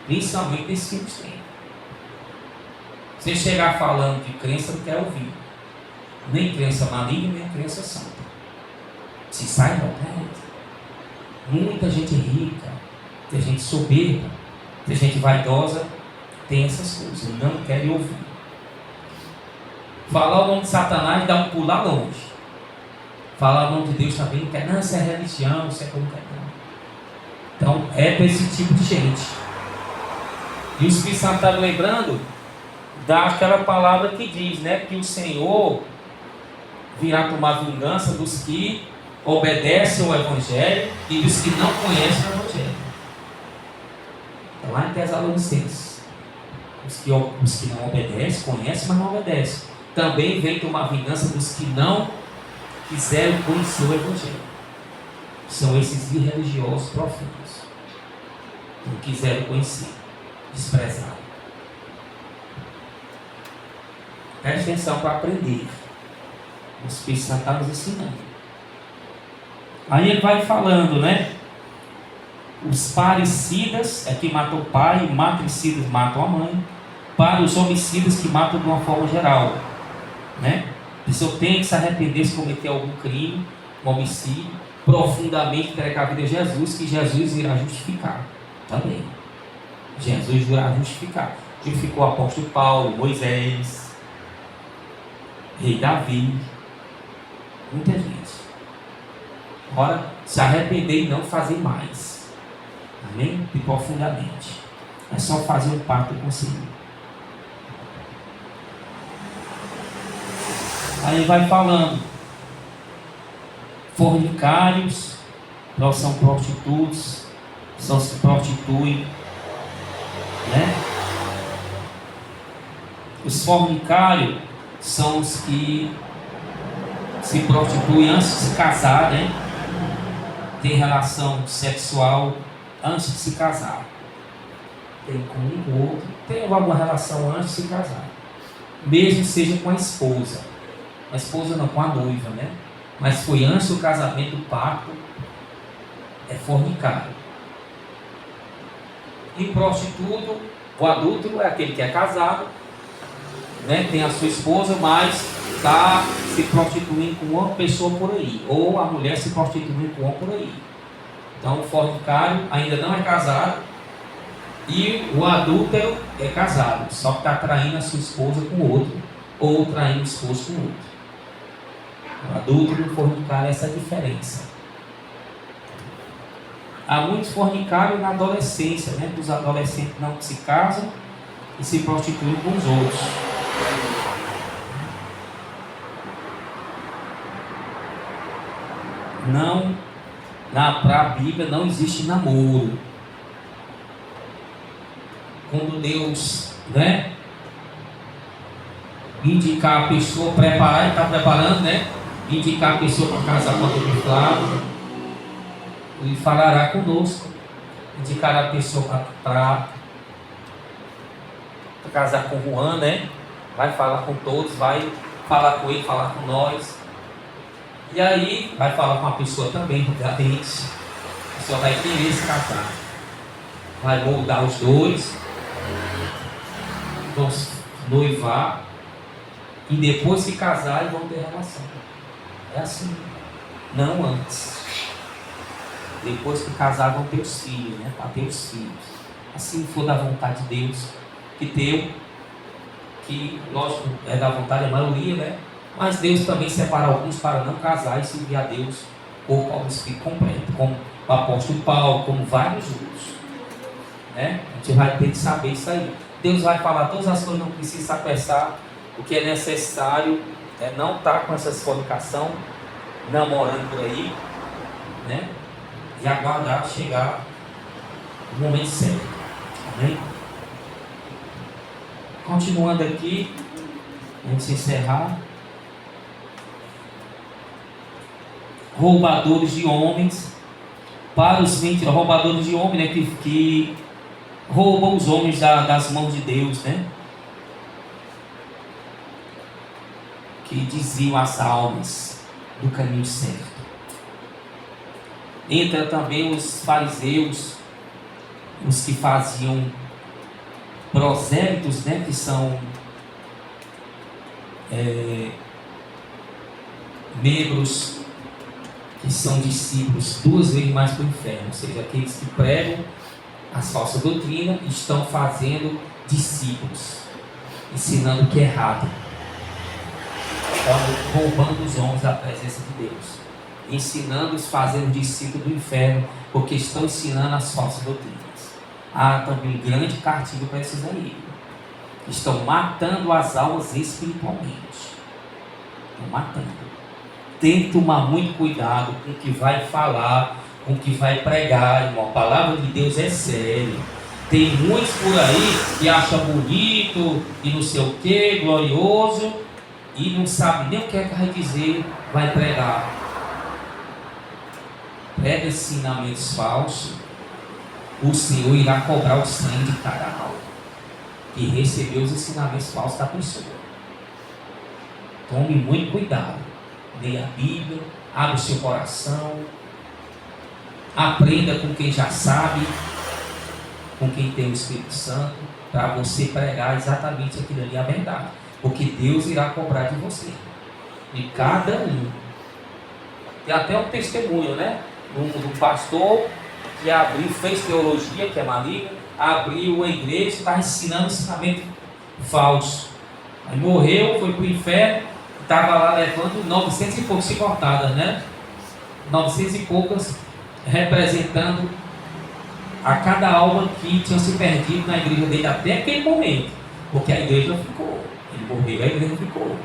Principalmente nesses filmes tem. Você chegar falando de crença, não quer ouvir. Nem crença maligna, nem crença santa. Se sai da terra. Muita gente rica, tem gente soberba, tem gente vaidosa, tem essas coisas. Não querem ouvir. Falar o nome de Satanás dá um pular longe. Falar o nome de Deus também não quer. Não, isso é religião, isso é como quer. Então é para esse tipo de gente. E o Espírito Santo está lembrando daquela palavra que diz, né, que o Senhor virá tomar vingança dos que obedecem ao Evangelho e dos que não conhecem o Evangelho. Está lá em Tessalonicenses. Os que não obedecem, conhecem, mas não obedecem. Também vem tomar vingança dos que não quiseram conhecer o Evangelho. São esses irreligiosos profanos. Não quiseram conhecer, desprezaram. Preste atenção para aprender. O Espírito Santo está nos ensinando. Aí ele vai falando, né? Os parricidas é que matam o pai, matricidas matam a mãe, para os homicidas que matam de uma forma geral, né? A pessoa tem que se arrepender se cometer algum crime, um homicídio, profundamente entregar a vida a Jesus, que Jesus irá justificar também. Jesus irá justificar. Justificou o apóstolo Paulo, Moisés, rei Davi, muita gente. Ora, se arrepender e não fazer mais. Amém? E profundamente. É só fazer um pacto com o Senhor. Aí vai falando. Fornicários, nós são prostitutos, são os que prostituem, né? Os fornicários são os que se prostituem antes de se casar, né? Tem relação sexual antes de se casar. Tem com um com o outro. Tem alguma relação antes de se casar. Mesmo seja com a esposa. A esposa não, com a noiva, né? Mas foi antes do casamento, do pacto. É fornicário. E prostituto, o adúltero é aquele que é casado, né? Tem a sua esposa, mas está se prostituindo com uma pessoa por aí, ou a mulher se prostituindo com uma por aí. Então o fornicário ainda não é casado e o adúltero é casado, só que está traindo a sua esposa com outro, ou traindo o esposo com outro. O adúltero e o fornicário, essa é a diferença. Há muitos fornicários na adolescência, né? Os adolescentes não se casam e se prostituem com os outros. Não, para a Bíblia não existe namoro. Quando Deus, né, indicar a pessoa, preparar, ele está preparando, né, indicar a pessoa para casar com aquele Flávio, ele falará conosco, indicará a pessoa para casar com o Juan, né, vai falar com todos, vai falar com ele, falar com nós. E aí, vai falar com a pessoa também, obviamente. A pessoa vai querer se casar. Vai moldar os dois. Vão noivar. E depois se casar, vão ter relação. É assim. Não antes. Depois que casar, vão ter os filhos, né? Para ter os filhos. Assim for da vontade de Deus. Que lógico, é da vontade da maioria, né? Mas Deus também separa alguns para não casar e servir a Deus ou ao Espírito completo, como o apóstolo Paulo, como vários outros, né? A gente vai ter que saber isso aí. Deus vai falar todas as coisas, não precisa apressar. O que é necessário é não estar com essa fornicação, namorando por aí, né? E aguardar chegar o momento certo. Amém? Continuando aqui, antes de encerrar. Roubadores de homens, para os roubadores de homens, né, que roubam os homens das mãos de Deus, né? que desviam as almas do caminho certo. Entra também os fariseus, os que faziam prosélitos, né, que são membros que são discípulos 2 vezes mais para o inferno, ou seja, aqueles que pregam as falsas doutrinas estão fazendo discípulos, ensinando o que é errado, estão roubando os homens da presença de Deus, ensinando-os, fazendo discípulos do inferno, porque estão ensinando as falsas doutrinas. Há também um grande castigo para esses aí, estão matando as almas espiritualmente, estão matando. Tem que tomar muito cuidado com o que vai falar, com o que vai pregar, irmão. A palavra de Deus é séria. Tem muitos por aí que acham bonito e não sei o que, glorioso, e não sabe nem o que é que vai dizer, vai pregar. Prega ensinamentos falsos, o Senhor irá cobrar o sangue de cada alma que recebeu os ensinamentos falsos da pessoa. Tome muito cuidado. Leia a Bíblia, abra o seu coração, aprenda com quem já sabe, com quem tem o Espírito Santo, para você pregar exatamente aquilo ali, a verdade, porque Deus irá cobrar de você, de cada um. Tem até um testemunho, né, do pastor que abriu, fez teologia, que é maligna, abriu a igreja e estava ensinando ensinamento falso, aí morreu, foi para o inferno, estava lá levando 900 e poucos chicotadas, né? 900 e poucas, representando a cada alma que tinha se perdido na igreja dele até aquele momento, porque a igreja ficou. Ele morreu, a igreja ficou.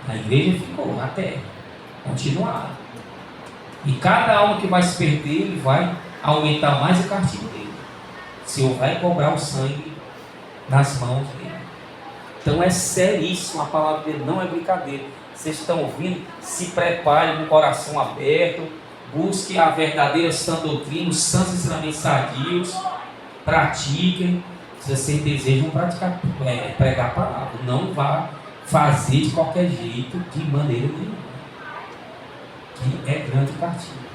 A igreja ficou até continuar. E cada alma que vai se perder, ele vai aumentar mais o castigo dele. O Senhor vai cobrar o sangue nas mãos dele. Então é seríssimo, a palavra dele não é brincadeira. Vocês estão ouvindo? Se preparem com o coração aberto, busquem a verdadeira sã doutrina, os sãs ensinamentos sadios, pratiquem. Se vocês desejam praticar, pregar a palavra, não vá fazer de qualquer jeito, de maneira nenhuma, que é grande castigo.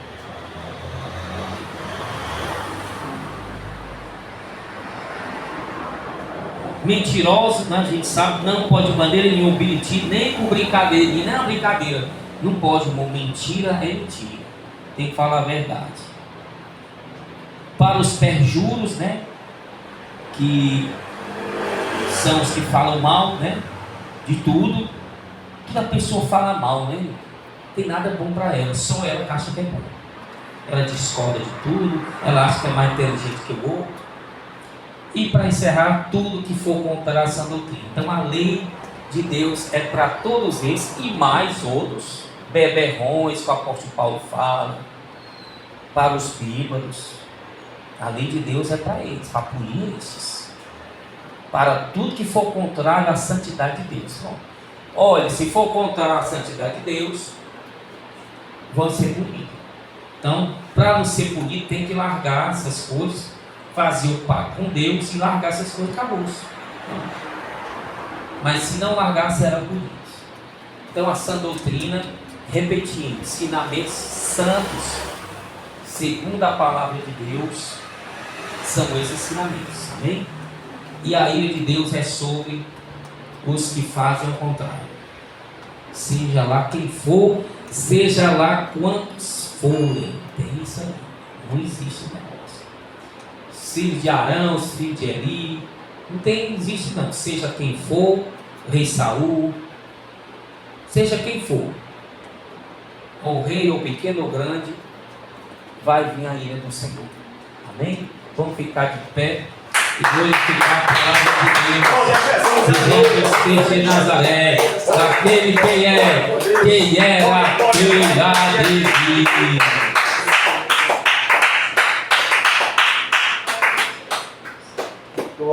Mentirosos, né, a gente sabe, não pode de maneira nenhuma mentir, nem com brincadeira, nem na brincadeira. Não pode, irmão. Mentira é mentira. Tem que falar a verdade. Para os perjuros, né, que são os que falam mal, né, de tudo. Toda pessoa fala mal, né? Não tem nada bom para ela, só ela que acha que é bom. Ela discorda de tudo, ela acha que é mais inteligente que o outro. E para encerrar, tudo que for contra a sã doutrina. Então a lei de Deus é para todos esses e mais outros. Beberrões, que o apóstolo Paulo fala, para os bêbados. A lei de Deus é para eles, para punir esses. Para tudo que for contrário à santidade de Deus. Bom, olha, se for contrário à santidade de Deus, vão ser punidos. Então, para não ser punido, tem que largar essas coisas, fazer o pacto com Deus e largar essas coisas, acabou. Mas se não largar, será punido. Então a sã doutrina, repetindo, ensinamentos santos, segundo a palavra de Deus, são esses ensinamentos, amém? E a ira de Deus é sobre os que fazem o contrário. Seja lá quem for, seja lá quantos forem. Tem isso aí, não existe negócio. Filhos de Arão, os filhos de Eli, não existe não. Seja quem for, rei Saul, seja quem for, ou rei, ou pequeno, ou grande, vai vir a ira do Senhor. Amém? Vamos ficar de pé e glorificar a palavra de Deus. Se Jesus de Nazaré, daquele quem é, quem era, quem há de vir.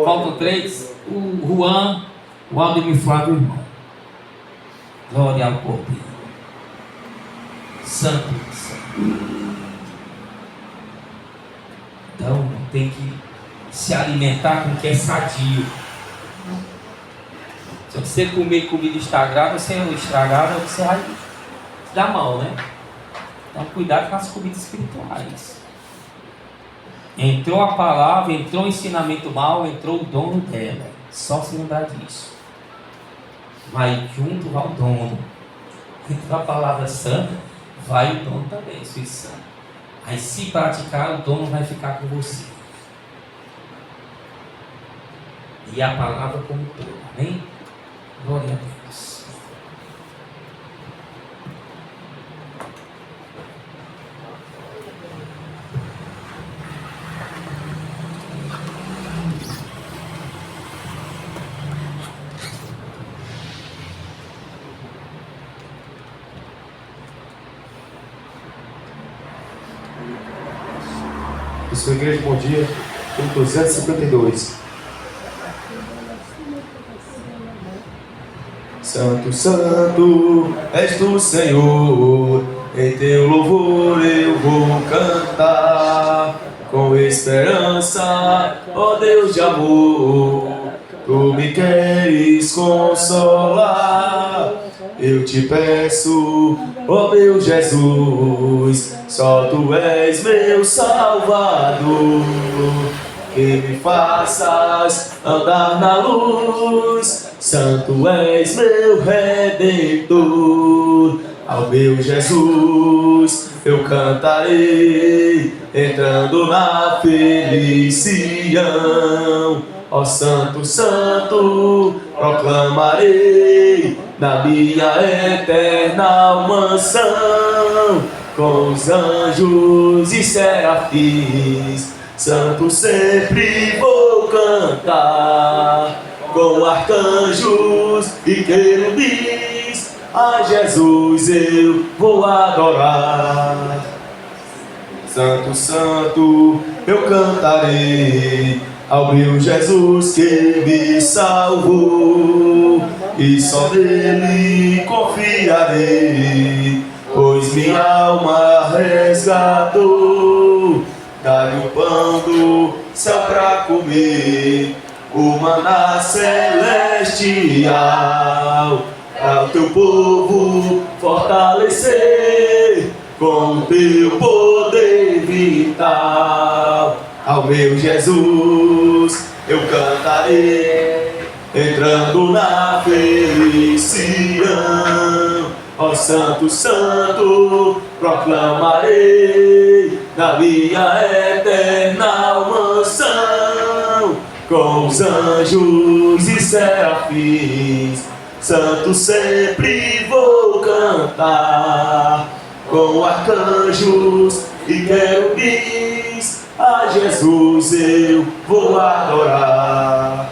Faltam 3, o Juan, o Aldemir Flávio, irmão. Glória ao Cordeiro. Santo, santo. Então tem que se alimentar com o que é sadio. Se você comer comida estragada, você vai dar mal, né? Então cuidado com as comidas espirituais. Entrou a palavra, entrou o ensinamento mal, entrou o dono dela. Só se lembrar disso. Vai junto ao dono. Entrou a palavra santa, vai o dono também, Espírito Santo. Aí se praticar, o dono vai ficar com você. E a palavra como todo, amém? Glória a Deus. Sua igreja, bom dia. 252. Santo, santo, és tu, Senhor. Em teu louvor eu vou cantar. Com esperança, ó Deus de amor. Tu me queres consolar. Eu te peço, ó meu Jesus, só tu és meu Salvador. Que me faças andar na luz, santo és meu Redentor. Ao meu Jesus eu cantarei, entrando na felicidade. Ó Santo, Santo, proclamarei na minha eterna mansão, com os anjos e serafins, santo sempre vou cantar, com arcanjos e querubins, a Jesus eu vou adorar. Santo, santo, eu cantarei ao meu Jesus que me salvou, e só nele confiarei, pois minha alma resgatou. Dá-lhe o pão do céu pra comer, o maná celestial, para o teu povo fortalecer, com o teu poder vital. Ao meu Jesus eu cantarei, entrando na felicidade. Ó Santo, Santo, proclamarei na minha eterna mansão, com os anjos e serafins, santo sempre vou cantar, com arcanjos e querubins, a Jesus eu vou adorar.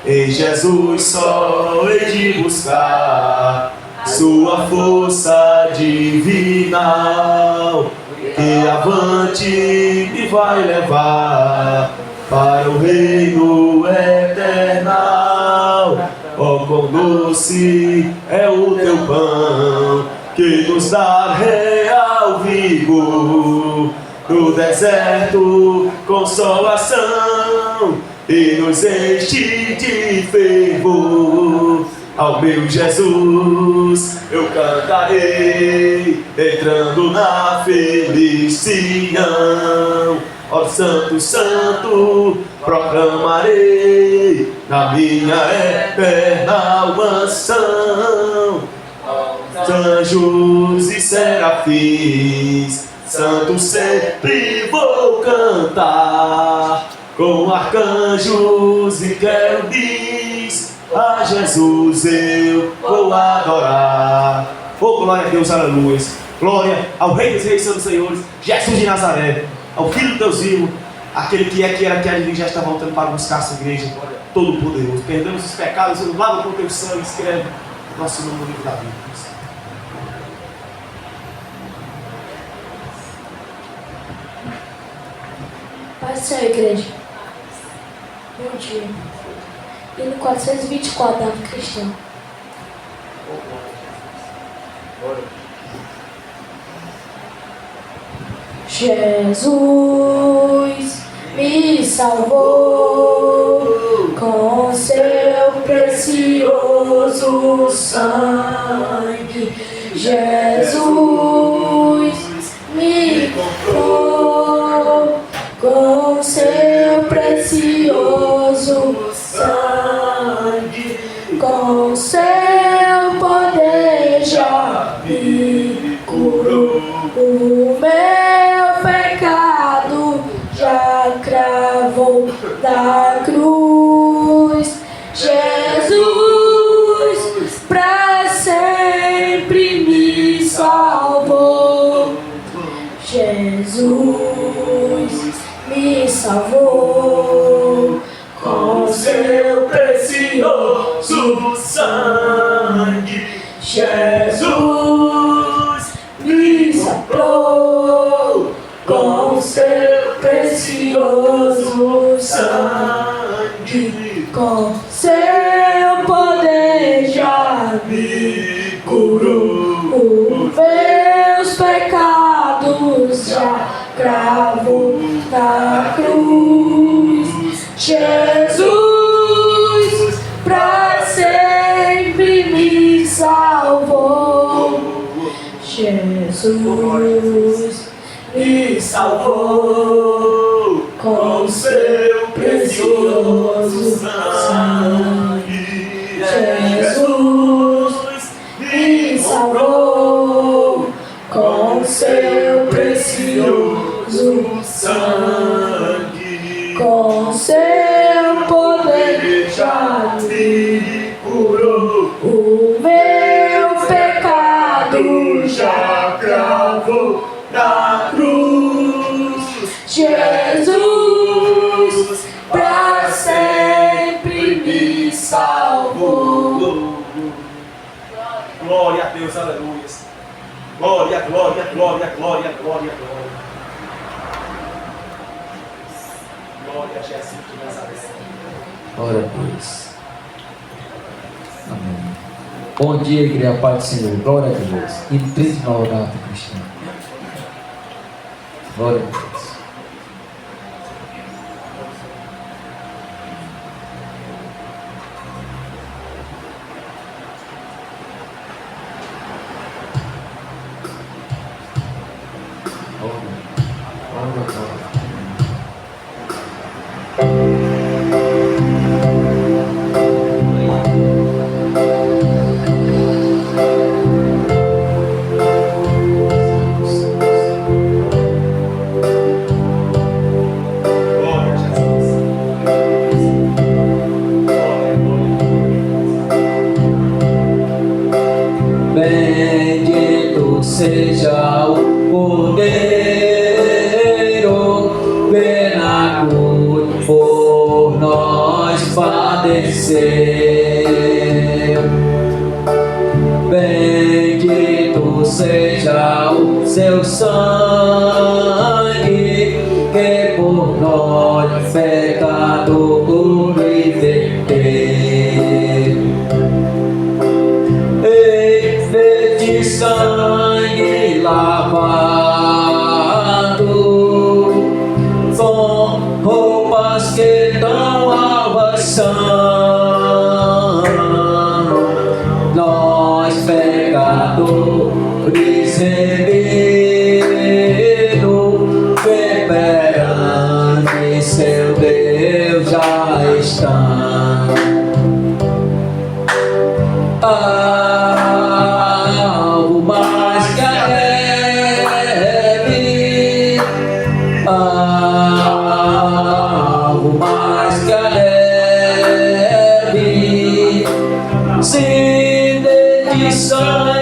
Em Jesus só hei de buscar sua força divinal, que avante me vai levar para o reino eternal. Oh, quão doce é o teu pão, que nos dá real vigor. No deserto, consolação, e nos enche de fervor. Ao meu Jesus eu cantarei, entrando na felicidade. Ó Santo, Santo, proclamarei na minha eterna mansão, anjos e serafins, santo sempre vou cantar, com arcanjos e querubins, a Jesus eu vou adorar. Oh, glória a Deus, aleluia. Glória ao Rei dos Reis, Santos Senhores, Jesus de Nazaré, ao Filho do Deus vivo, aquele que é, que era, que já está voltando para buscar a sua igreja, todo poderoso. Perdemos os pecados, nos lava com o teu sangue, escreve nosso nome no livro da Bíblia. Paz do Senhor, igreja. Bom dia. Hino 424 da Ave Cristã. Jesus me salvou com seu precioso precioso sangue. Jesus me comprou com seu precioso sangue, com seu poder já me curou. O meu pecado já cravou na cruz. Jesus pra sempre me salvou. Jesus me salvou com seu precioso sangue. Jesus me salvou com seu precioso sangue, com seu poder já me curou. Os meus pecados já cravou na cruz. Jesus pra sempre me salvou. Jesus me salvou com seu precioso sangue. Jesus me salvou com seu precioso sangue, com seu poder já me curou. O meu pecado já cravou na cruz. Jesus pra sempre me salvou. Glória a Deus, aleluia. Glória, glória, glória, glória, glória, glória. Glória a Jesus de Nazaré. Glória a Deus. Amém. Bom dia, igreja, Pai do Senhor. Glória a Deus. E 39 data cristã. Glória a Deus. Bendito seja o Cordeiro, que na cruz por nós padeceu. Bendito seja o seu sangue, que por nós pecador verteu. De sangue lavado, com roupas que tão alvas são, nós pecadores remidos, que perante seu Deus já estão. Algo mais que a neve, algo mais que a neve, se de sangue